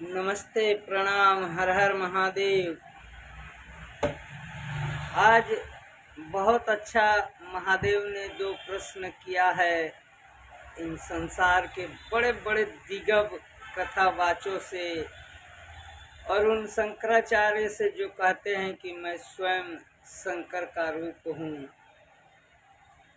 नमस्ते, प्रणाम, हर हर महादेव। आज बहुत अच्छा महादेव ने जो प्रश्न किया है इन संसार के बड़े बड़े दिग्गज कथावाचों से और उन शंकराचार्य से जो कहते हैं कि मैं स्वयं शंकर का रूप हूँ।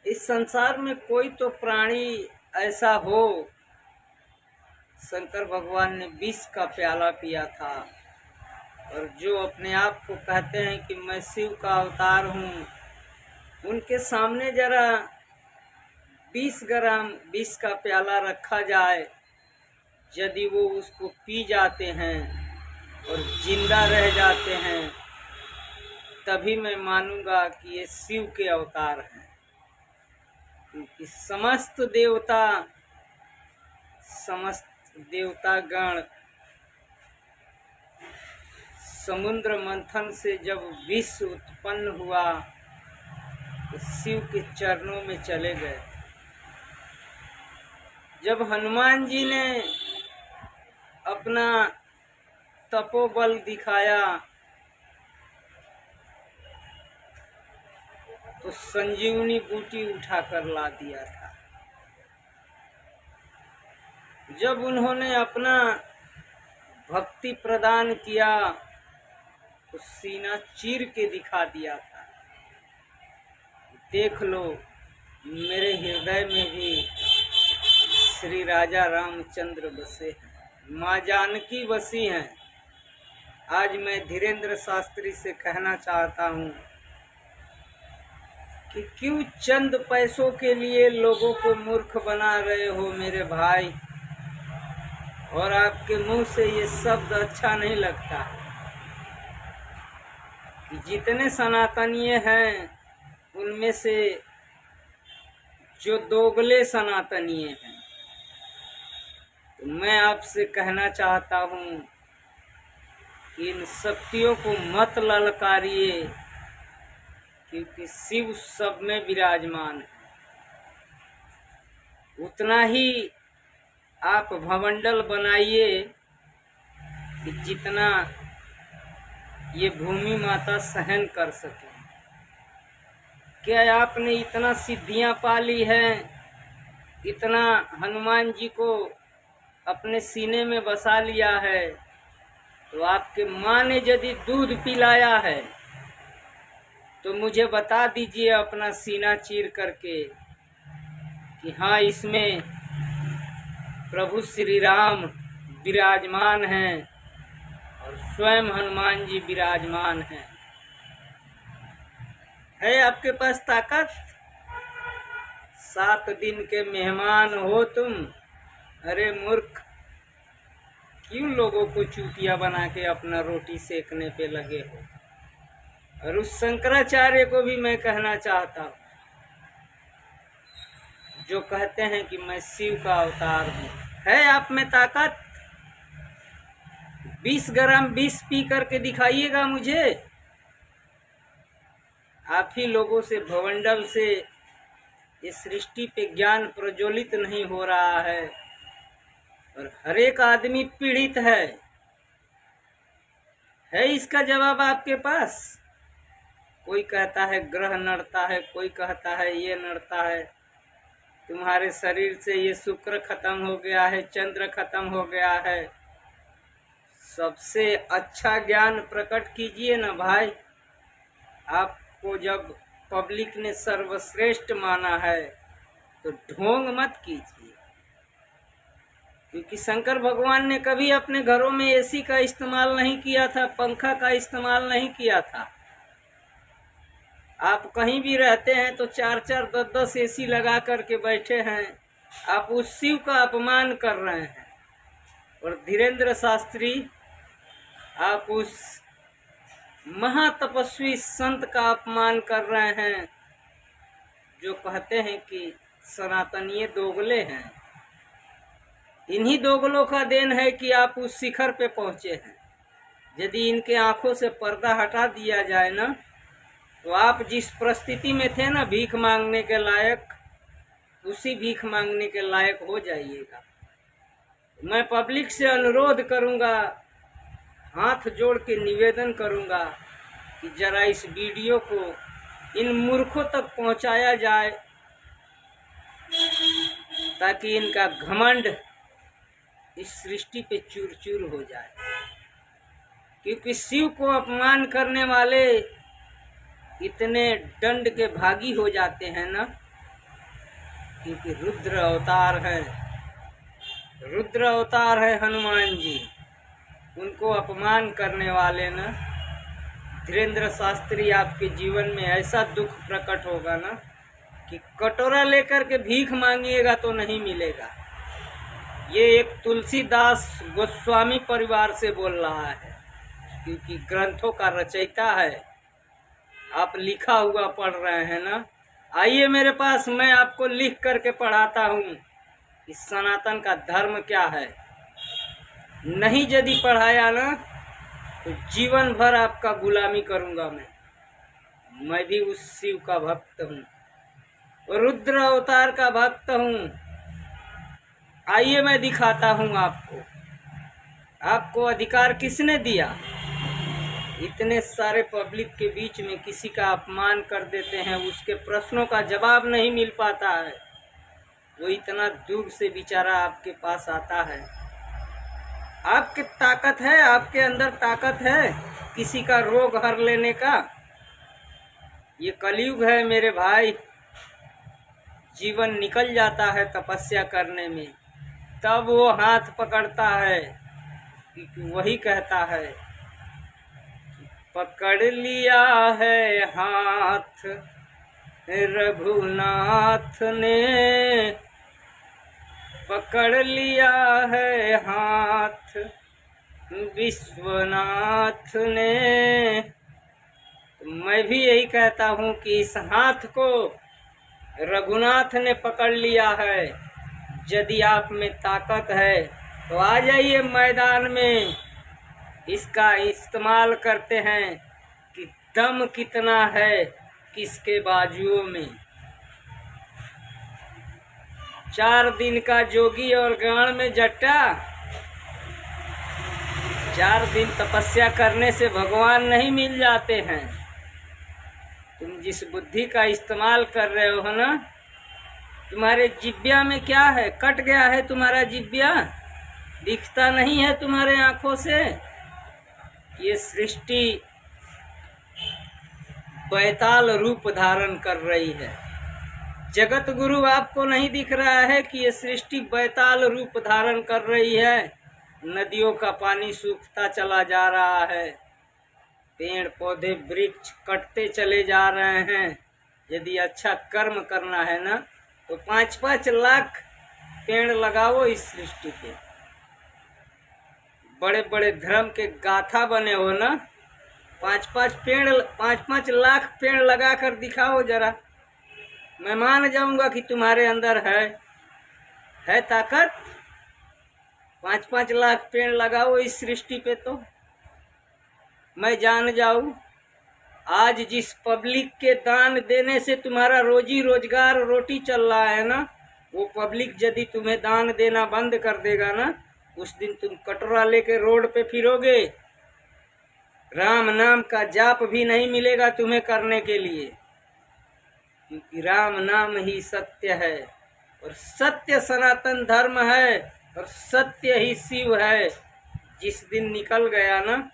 इस संसार में कोई तो प्राणी ऐसा हो, शंकर भगवान ने विष का प्याला पिया था और जो अपने आप को कहते हैं कि मैं शिव का अवतार हूँ, उनके सामने जरा 20 ग्राम विष का प्याला रखा जाए, यदि वो उसको पी जाते हैं और जिंदा रह जाते हैं, तभी मैं मानूंगा कि ये शिव के अवतार हैं। क्योंकि समस्त देवतागण समुद्र मंथन से जब विष उत्पन्न हुआ तो शिव के चरणों में चले गए। जब हनुमान जी ने अपना तपोबल दिखाया तो संजीवनी बूटी उठाकर ला दिया था। जब उन्होंने अपना भक्ति प्रदान किया तो सीना चीर के दिखा दिया था। देख लो, मेरे हृदय में भी श्री राजा रामचंद्र बसे हैं, माँ जानकी बसी हैं। आज मैं धीरेन्द्र शास्त्री से कहना चाहता हूँ कि क्यों चंद पैसों के लिए लोगों को मूर्ख बना रहे हो मेरे भाई, और आपके मुंह से ये शब्द अच्छा नहीं लगता कि जितने सनातनीय हैं उनमें से जो दोगले सनातनीय हैं, तो मैं आपसे कहना चाहता हूँ कि इन शक्तियों को मत ललकारिए, क्योंकि शिव सब में विराजमान है। उतना ही आप भवंडल बनाइए कि जितना ये भूमि माता सहन कर सके। क्या आपने इतना सिद्धियां पा ली हैं, इतना हनुमान जी को अपने सीने में बसा लिया है, तो आपके माँ ने यदि दूध पिलाया है तो मुझे बता दीजिए अपना सीना चीर करके कि हाँ, इसमें प्रभु श्री राम विराजमान हैं और स्वयं हनुमान जी विराजमान हैं। है आपके पास ताकत? 7 दिन के मेहमान हो तुम। अरे मूर्ख, क्यों लोगों को चूतिया बना के अपना रोटी सेकने पे लगे हो? और उस शंकराचार्य को भी मैं कहना चाहता हूँ जो कहते हैं कि मैं शिव का अवतार हूँ। है आप में ताकत? 20 ग्राम विष पी करके दिखाइएगा मुझे। आप ही लोगों से, भवंडल से इस सृष्टि पे ज्ञान प्रज्वलित नहीं हो रहा है और हर एक आदमी पीड़ित है। इसका जवाब आपके पास? कोई कहता है ग्रह नड़ता है, कोई कहता है ये नड़ता है, तुम्हारे शरीर से ये शुक्र खत्म हो गया है, चंद्र खत्म हो गया है। सबसे अच्छा ज्ञान प्रकट कीजिए ना भाई। आपको जब पब्लिक ने सर्वश्रेष्ठ माना है तो ढोंग मत कीजिए, क्योंकि शंकर भगवान ने कभी अपने घरों में एसी का इस्तेमाल नहीं किया था, पंखा का इस्तेमाल नहीं किया था। आप कहीं भी रहते हैं तो 4-4, 10-10 एसी लगा करके बैठे हैं। आप उस शिव का अपमान कर रहे हैं। और धीरेन्द्र शास्त्री, आप उस महातपस्वी संत का अपमान कर रहे हैं जो कहते हैं कि सनातनीय दोगले हैं। इन्हीं दोगलों का देन है कि आप उस शिखर पे पहुंचे हैं। यदि इनके आंखों से पर्दा हटा दिया जाए ना, तो आप जिस परिस्थिति में थे ना भीख मांगने के लायक, उसी भीख मांगने के लायक हो जाइएगा। मैं पब्लिक से अनुरोध करूंगा, हाथ जोड़ के निवेदन करूंगा कि जरा इस वीडियो को इन मूर्खों तक पहुंचाया जाए, ताकि इनका घमंड इस सृष्टि पे चूर चूर हो जाए। क्योंकि शिव को अपमान करने वाले इतने दंड के भागी हो जाते हैं ना, क्योंकि रुद्र अवतार है, रुद्र अवतार है हनुमान जी। उनको अपमान करने वाले ना, धीरेन्द्र शास्त्री, आपके जीवन में ऐसा दुख प्रकट होगा ना कि कटोरा लेकर के भीख मांगिएगा तो नहीं मिलेगा। ये एक तुलसीदास गोस्वामी परिवार से बोल रहा है, क्योंकि ग्रंथों का रचयिता है। आप लिखा हुआ पढ़ रहे हैं ना, आइए मेरे पास, मैं आपको लिख करके पढ़ाता हूँ कि सनातन का धर्म क्या है। नहीं यदि पढ़ाया ना तो जीवन भर आपका गुलामी करूँगा मैं भी उस शिव का भक्त हूँ, रुद्र अवतार का भक्त हूँ। आइए मैं दिखाता हूँ आपको। आपको अधिकार किसने दिया? इतने सारे पब्लिक के बीच में किसी का अपमान कर देते हैं, उसके प्रश्नों का जवाब नहीं मिल पाता है, वो इतना दूर से बेचारा आपके पास आता है। आपके ताकत है, आपके अंदर ताकत है किसी का रोग हर लेने का। ये कलयुग है मेरे भाई। जीवन निकल जाता है तपस्या करने में, तब वो हाथ पकड़ता है, क्योंकि वही कहता है, पकड़ लिया है हाथ रघुनाथ ने, पकड़ लिया है हाथ विश्वनाथ ने। तो मैं भी यही कहता हूँ कि इस हाथ को रघुनाथ ने पकड़ लिया है। यदि आप में ताकत है तो आ जाइए मैदान में, इसका इस्तेमाल करते हैं कि दम कितना है किसके बाजुओं में। 4 दिन का जोगी और गाड़ में जट्टा। 4 दिन तपस्या करने से भगवान नहीं मिल जाते हैं। तुम जिस बुद्धि का इस्तेमाल कर रहे हो ना, तुम्हारे जिब्या में क्या है? कट गया है तुम्हारा जिब्या, दिखता नहीं है तुम्हारे आंखों से। ये सृष्टि बैताल रूप धारण कर रही है। जगत गुरु आपको नहीं दिख रहा है कि ये सृष्टि बैताल रूप धारण कर रही है। नदियों का पानी सूखता चला जा रहा है, पेड़ पौधे वृक्ष कटते चले जा रहे हैं। यदि अच्छा कर्म करना है ना तो 5-5 लाख पेड़ लगाओ इस सृष्टि पे। बड़े बड़े धर्म के गाथा बने हो ना, 5-5 लाख पेड़ लगा कर दिखाओ जरा। मैं मान जाऊंगा कि तुम्हारे अंदर है ताकत। 5-5 लाख पेड़ लगाओ इस सृष्टि पे तो मैं जान जाऊं। आज जिस पब्लिक के दान देने से तुम्हारा रोजी रोजगार रोटी चल रहा है ना, वो पब्लिक यदि तुम्हें दान देना बंद कर देगा ना, उस दिन तुम कटोरा लेके रोड पे फिरोगे। राम नाम का जाप भी नहीं मिलेगा तुम्हें करने के लिए, क्योंकि राम नाम ही सत्य है और सत्य सनातन धर्म है और सत्य ही शिव है। जिस दिन निकल गया ना,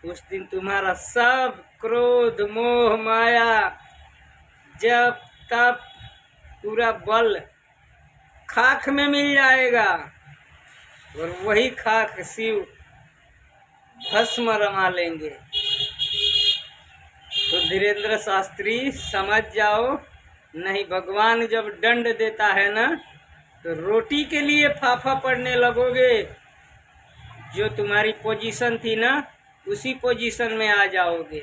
उस दिन तुम्हारा सब क्रोध मोह माया जप तप पूरा बल खाक में मिल जाएगा और वही खाक शिव भस्म रमा लेंगे। तो धीरेन्द्र शास्त्री समझ जाओ, नहीं भगवान जब दंड देता है ना तो रोटी के लिए फाफा पड़ने लगोगे। जो तुम्हारी पोजीशन थी ना, उसी पोजीशन में आ जाओगे।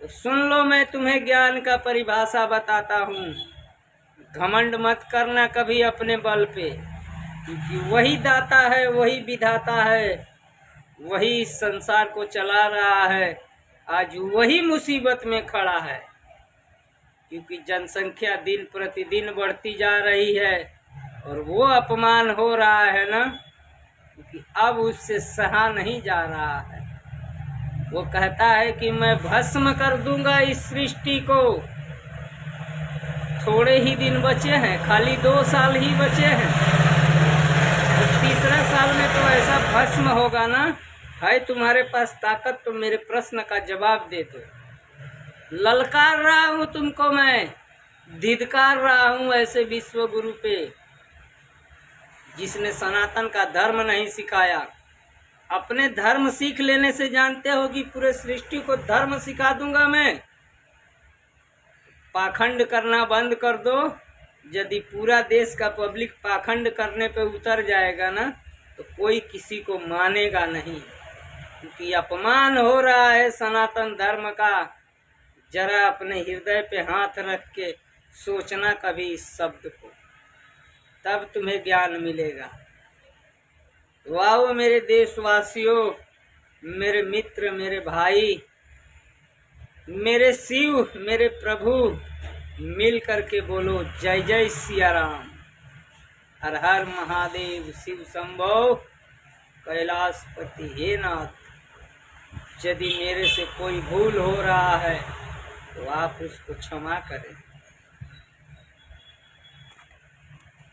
तो सुन लो, मैं तुम्हें ज्ञान का परिभाषा बताता हूँ। घमंड मत करना कभी अपने बल पे, क्योंकि वही दाता है, वही विधाता है, वही इस संसार को चला रहा है। आज वही मुसीबत में खड़ा है, क्योंकि जनसंख्या दिन प्रतिदिन बढ़ती जा रही है और वो अपमान हो रहा है ना, क्योंकि अब उससे सहा नहीं जा रहा है। वो कहता है कि मैं भस्म कर दूंगा इस सृष्टि को। थोड़े ही दिन बचे हैं, खाली 2 साल ही बचे हैं, तो तीसरा साल में तो ऐसा भस्म होगा ना। है तुम्हारे पास ताकत तो मेरे प्रश्न का जवाब दे दो। ललकार रहा हूं तुमको मैं, धिक्कार रहा हूं ऐसे विश्व गुरु पे जिसने सनातन का धर्म नहीं सिखाया। अपने धर्म सीख लेने से जानते हो कि पूरे सृष्टि को धर्म सिखा दूंगा मैं। पाखंड करना बंद कर दो। यदि पूरा देश का पब्लिक पाखंड करने पे उतर जाएगा ना, तो कोई किसी को मानेगा नहीं, क्योंकि अपमान हो रहा है सनातन धर्म का। जरा अपने हृदय पे हाथ रख के सोचना कभी इस शब्द को, तब तुम्हें ज्ञान मिलेगा। तो आओ मेरे देशवासियों, मेरे मित्र, मेरे भाई, मेरे शिव, मेरे प्रभु, मिल करके बोलो जय जय सिया राम, हर हर महादेव, शिव शंभो, कैलाशपति हे नाथ। यदि मेरे से कोई भूल हो रहा है तो आप उसको क्षमा करें।